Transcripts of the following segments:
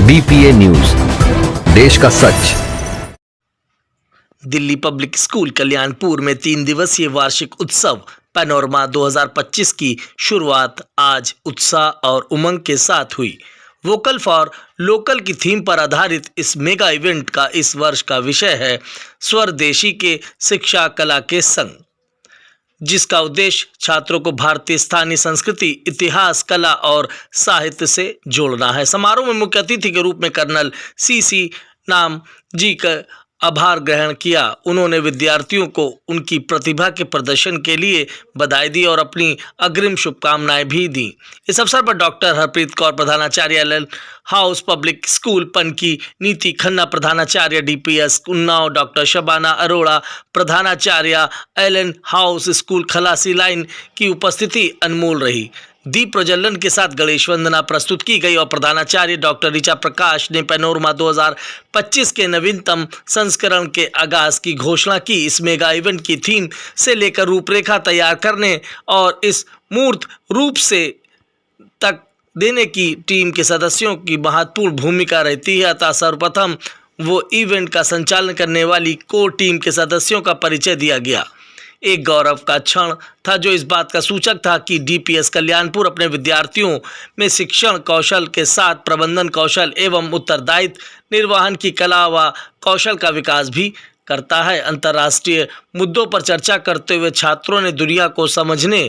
BPA news, देश का सच। Delhi public school Kalyanpur में 3 दिवसीय वार्षिक उत्सव पैनोरमा 2025 की शुरुआत आज उत्साह और उमंग के साथ हुई। वोकल फॉर लोकल की थीम पर आधारित इस मेगा इवेंट का इस वर्ष का विषय है स्वदेशी के शिक्षा कला के संग, जिसका उद्देश्य छात्रों को भारतीय स्थानीय संस्कृति, इतिहास, कला और साहित्य से जोड़ना है। समारोह में मुख्य अतिथि के रूप में कर्नल CC नाम जी का आभार ग्रहण किया। उन्होंने विद्यार्थियों को उनकी प्रतिभा के प्रदर्शन के लिए बधाई दी और अपनी अग्रिम शुभकामनाएं भी दी। इस अवसर पर डॉक्टर हरप्रीत कौर, प्रधानाचार्य Allen House Public School Panki, Neeti Khanna, प्रधानाचार्य DPS उन्नाव, डॉक्टर शबाना अरोड़ा, प्रधानाचार्य Allen House school Khalasi line की उपस्थिति अनमोल रही। दीप प्रज्वलन के साथ गणेश वंदना प्रस्तुत की गई और प्रधानाचार्य डॉक्टर ऋचा प्रकाश ने पैनोरमा 2025 के नवीनतम संस्करण के आगाज की घोषणा की। इस मेगा इवेंट की थीम से लेकर रूपरेखा तैयार करने और इस मूर्त रूप से तक देने की टीम के सदस्यों की महत्वपूर्ण भूमिका रहती है। अतः सर्वप्रथम वो इवेंट का संचालन करने वाली कोर टीम के सदस्यों का परिचय दिया गया। एक गौरव का क्षण था जो इस बात का सूचक था कि DPS कल्याणपुर अपने विद्यार्थियों में शिक्षण कौशल के साथ प्रबंधन कौशल एवं उत्तरदायित्व निर्वहन की कला व कौशल का विकास भी करता है। अंतर्राष्ट्रीय मुद्दों पर चर्चा करते हुए छात्रों ने दुनिया को समझने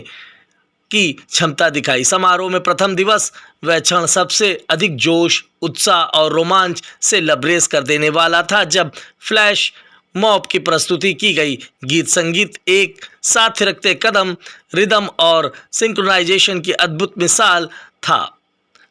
की क्षमता दिखाई। समारोह में प्रथम दिवस वह क्षण सबसे अधिक जोश, उत्साह और रोमांच से लबरेज कर देने वाला था जब फ्लैश मॉब की प्रस्तुति की गई। गीत संगीत एक साथ रखते कदम, रिदम और सिंक्रोनाइजेशन की अद्भुत मिसाल था।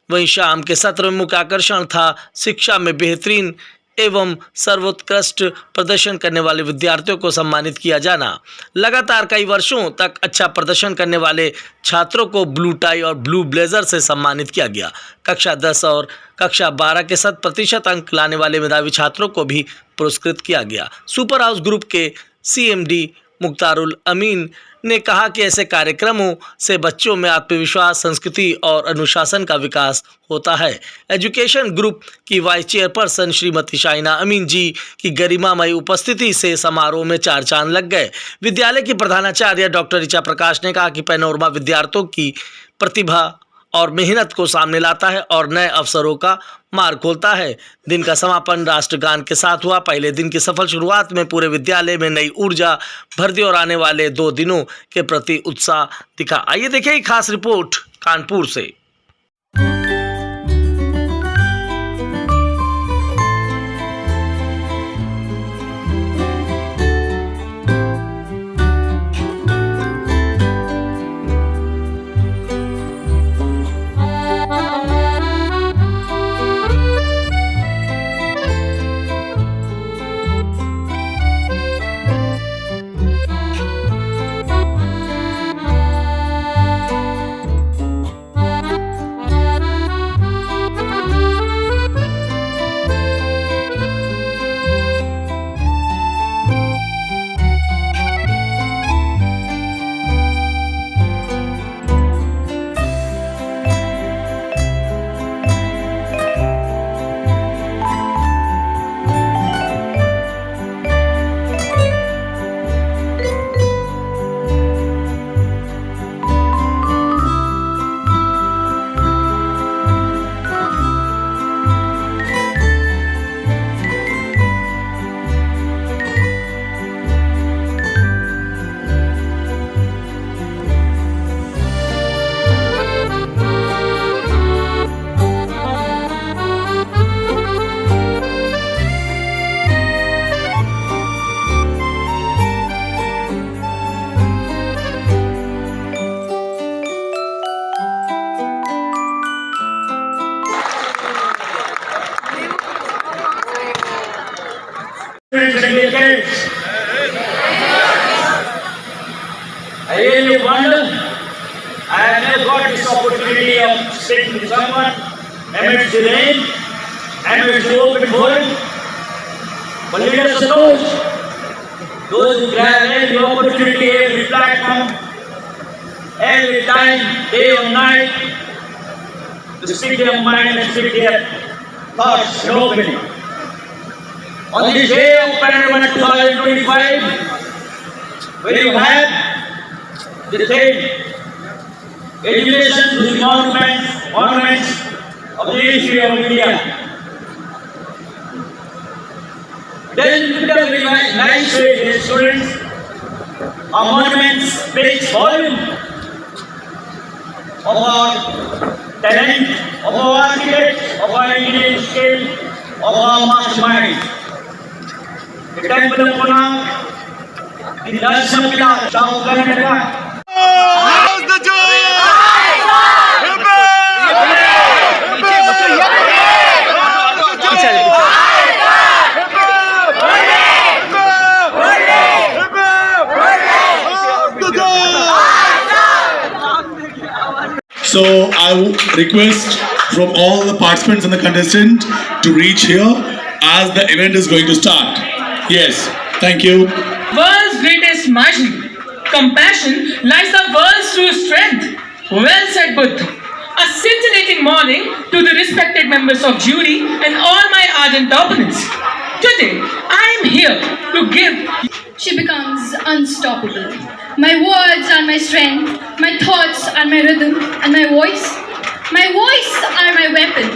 वहीं शाम के सत्र में मुख्य आकर्षण था शिक्षा में बेहतरीन एवं सर्वोत्कृष्ट प्रदर्शन करने वाले विद्यार्थियों को सम्मानित किया जाना। लगातार कई वर्षों तक अच्छा प्रदर्शन करने वाले छात्रों को ब्लू टाई और ब्लू ब्लेजर से सम्मानित किया गया। कक्षा 10 और कक्षा 12 के 100% अंक लाने वाले मेधावी छात्रों को भी पुरस्कृत किया गया। सुपर हाउस ग्रुप के CMD मुख्तारुल अमीन ने कहा कि ऐसे कार्यक्रमों से बच्चों में आत्मविश्वास, संस्कृति और अनुशासन का विकास होता है। एजुकेशन ग्रुप की वाइस चेयरपर्सन श्रीमती शाइना अमीन जी की गरिमामयी उपस्थिति से समारोह में 4 चांद लग गए। विद्यालय की प्रधानाचार्य डॉक्टर ऋचा प्रकाश ने कहा कि पैनोरमा विद्यार्थियों की प्रतिभा और मेहनत को सामने लाता है और नए अवसरों का मार्ग खोलता है। दिन का समापन राष्ट्रगान के साथ हुआ। पहले दिन की सफल शुरुआत में पूरे विद्यालय में नई ऊर्जा भर दी और आने वाले 2 दिनों के प्रति उत्साह दिखा। आइए देखें एक खास रिपोर्ट कानपुर से। I really wonder, I have never got this opportunity of speaking to someone amidst the rain, amidst the open forum. But let us suppose those who grab every opportunity, every platform, every time, day or night, to speak their mind and speak their thoughts and opinion. On this day of Panorama 2025, where you have the theme, education to the monuments of the history of India. Then put up very nice way, dear students. Our monuments speaks volume of our talent, of our architects, of our engineering skill, of our mastermind. The temple of Konark, the National Pilar, South Karnataka. So I request from all the participants and the contestant to reach here as the event is going to start. Yes, thank you. World's greatest magic, compassion lies the world's true strength. Well said, Buddha. A scintillating morning to the respected members of jury and all my ardent opponents. Today, I am here to give. She becomes unstoppable. My words are my strength, my thoughts are my rhythm, and my voice are my weapon.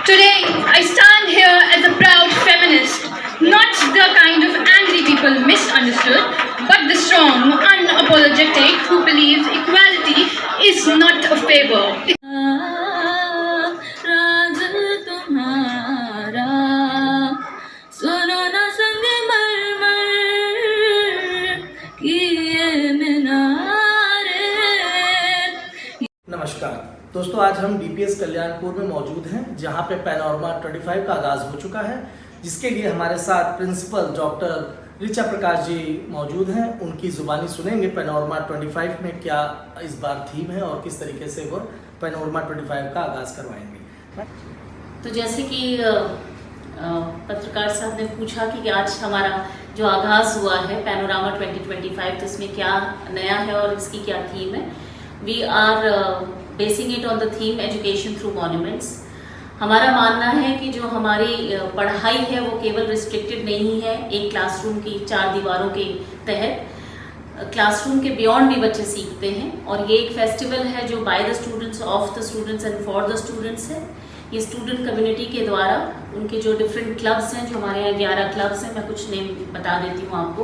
Today, I stand here as a proud feminist, not the kind of angry people misunderstood, but the strong, unapologetic who believes equality is not a favor. नमस्कार दोस्तों, आज हम DPS Kalyanpur में मौजूद हैं जहां पे panorama 25 का आगाज हो चुका है, जिसके लिए हमारे साथ प्रिंसिपल डॉक्टर ऋचा प्रकाश जी मौजूद हैं। उनकी जुबानी सुनेंगे पैनोरमा 25 में क्या इस बार थीम है और किस तरीके से वो पैनोरमा 25 का आगाज करवाएंगे। तो जैसे कि पत्रकार साहब ने पूछा कि आज हमारा जो आगाज हुआ है पैनोरामा 2025, तो इसमें क्या नया है और इसकी क्या थीम है। We are basing it on the theme education through monuments. हमारा मानना है कि जो हमारी पढ़ाई है वो केवल रिस्ट्रिक्टेड नहीं है एक क्लासरूम की 4 दीवारों के तहत। क्लासरूम के बियॉन्ड भी बच्चे सीखते हैं और ये एक फेस्टिवल है जो by the students, of the students and for the students है। ये स्टूडेंट कम्युनिटी के द्वारा उनके जो डिफरेंट क्लब्स हैं, जो हमारे यहाँ 11 क्लब्स हैं, मैं कुछ नेम बता देती हूँ आपको।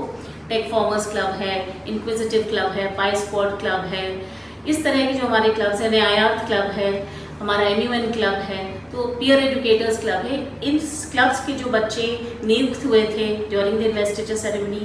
टेक फॉर्मर्स क्लब है, इंक्विजिटिव क्लब है, पाई स्क्वाड क्लब है, इस तरह के जो हमारे क्लब्स हैं, न्यायार्थ क्लब है, हमारा MUN क्लब है, तो पीयर एजुकेटर्स क्लब है। इन क्लब्स के जो बच्चे नियुक्त हुए थे during the investiture ceremony,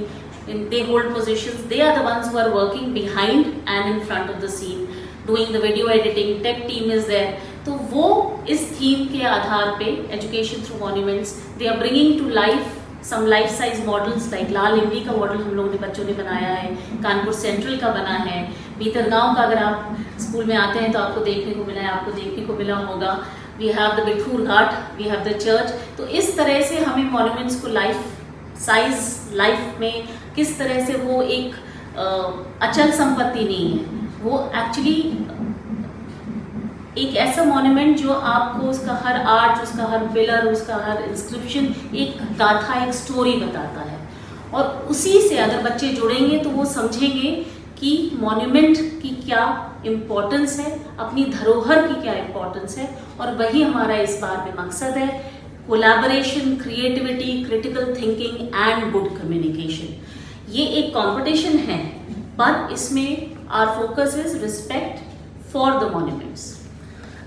they hold positions, they are the ones who are working behind and in front of the scene, doing the video editing, tech team is there। तो वो इस थीम के आधार पे education through monuments, they are bringing to life some life size models like लाल इमली का model हम लोगों ने बच्चों ने बनाया है, कानपुर सेंट्रल का बना है, बीतरगांव का अगर आप स्कूल में आते हैं तो आपको देखने को मिला है, आपको देखने को मिला होगा। We have the Bithoor ghat, we have the church. तो इस तरह से हमें मॉन्यूमेंट्स को लाइफ साइज लाइफ में किस तरह से वो एक अचल संपत्ति नहीं है, वो एक्चुअली एक ऐसा मॉन्यूमेंट जो आपको उसका हर आर्ट, उसका हर पिलर, उसका हर इंस्क्रिप्शन एक गाथा, एक स्टोरी बताता है। और उसी से अगर बच्चे जुड़ेंगे तो वो समझेंगे कि मॉन्यूमेंट की क्या इम्पोर्टेंस है, अपनी धरोहर की क्या इम्पोर्टेंस है। और वही हमारा इस बार में मकसद है, collaboration, creativity, critical thinking and good communication. ये एक कंपटीशन है, पर इसमें our focus is respect for the monuments.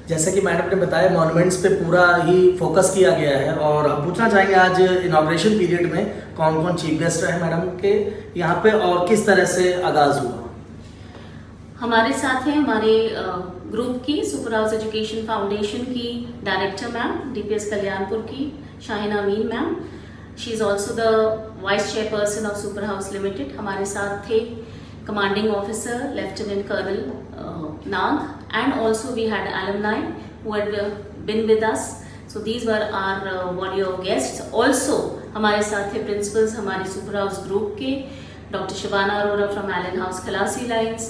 जैसे कि मैडम ने बताया, मॉन्यूमेंट्स पे पूरा ही फोकस किया गया है और हम पूछना चाहेंगे आज इनॉग्रेशन पीरियड में कौन कौन चीफ गेस्ट रहे मैडम के यहाँ पे और किस तरह से आगाज हुआ। हमारे साथ हैं हमारे ग्रुप की सुपर हाउस एजुकेशन फाउंडेशन की डायरेक्टर मैम, डीपीएस कल्याणपुर की Shahina Amin ma'am. She is also the vice chairperson of super house limited. हमारे साथ थे commanding officer Lieutenant Colonel Nag, and also we had alumni who had been with us, so these were our warrior guests। also हमारे साथ थे principals हमारे super house group के, Dr. Shabana Arora from Allen House Kalasi Lines,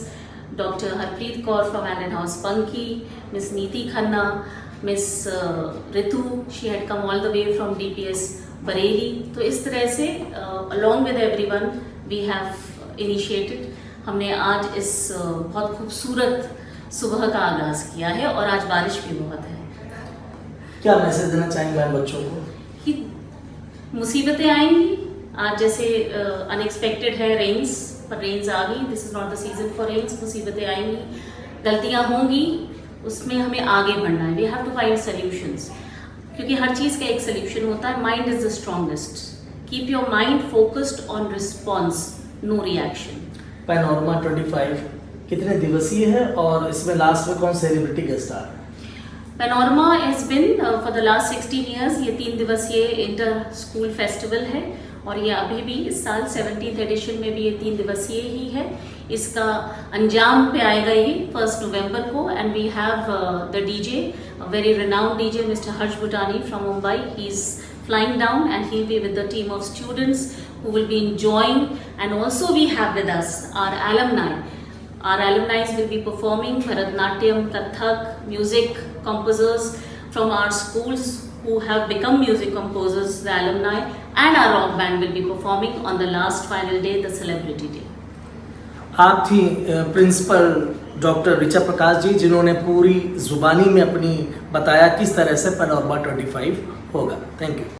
Dr. Harpreet Kaur from Allen House Punky, Miss Neeti Khanna, miss Ritu, she had come all the way from DPS Bareilly. तो इस तरह से along with everyone we have initiated, हमने आज इस बहुत खूबसूरत सुबह का आगाज़ किया है और आज बारिश भी बहुत है। क्या मैसेज देना चाहेंगे आप बच्चों को? कि मुसीबतें आएंगी, आज जैसे अनएक्सपेक्टेड है रेन्स, पर रेन्स आ गई, this is not the season for rains. मुसीबतें आएंगी, गलतियां होंगी, उसमें हमें आगे बढ़ना है। We have to find solutions, क्योंकि हर चीज़ का एक सॉल्यूशन होता है। Mind is the strongest. Keep your mind focused on response, no reaction. Panorama 25 कितने दिवसीय है और इसमें लास्ट में कौन सेलिब्रिटी गेस्ट आ रहा है? Panorama has been for the last 16 years, ये 3 दिवसीय इंटर स्कूल फेस्टिवल है और ये अभी भी इस साल 17th एडिशन में भी ये 3 दिवसीय ही है। इसका अंजाम पे आएगा ये 1 नवंबर को, and we have the DJ, very renowned DJ mister Harsh Butani from Mumbai. He is flying down and he'll be with the team of students who will be enjoying, and also we have with us our alumni. Our alumni will be performing Bharatnatyam, Kathak, music composers from our schools who have become music composers, the alumni, and our rock band will be performing on the last final day, the celebrity day. आप थी principal doctor Richa Prakash ji, जिन्होंने पूरी जुबानी में अपनी बताया किस तरह से पैनोरमा 25 होगा। Thank you.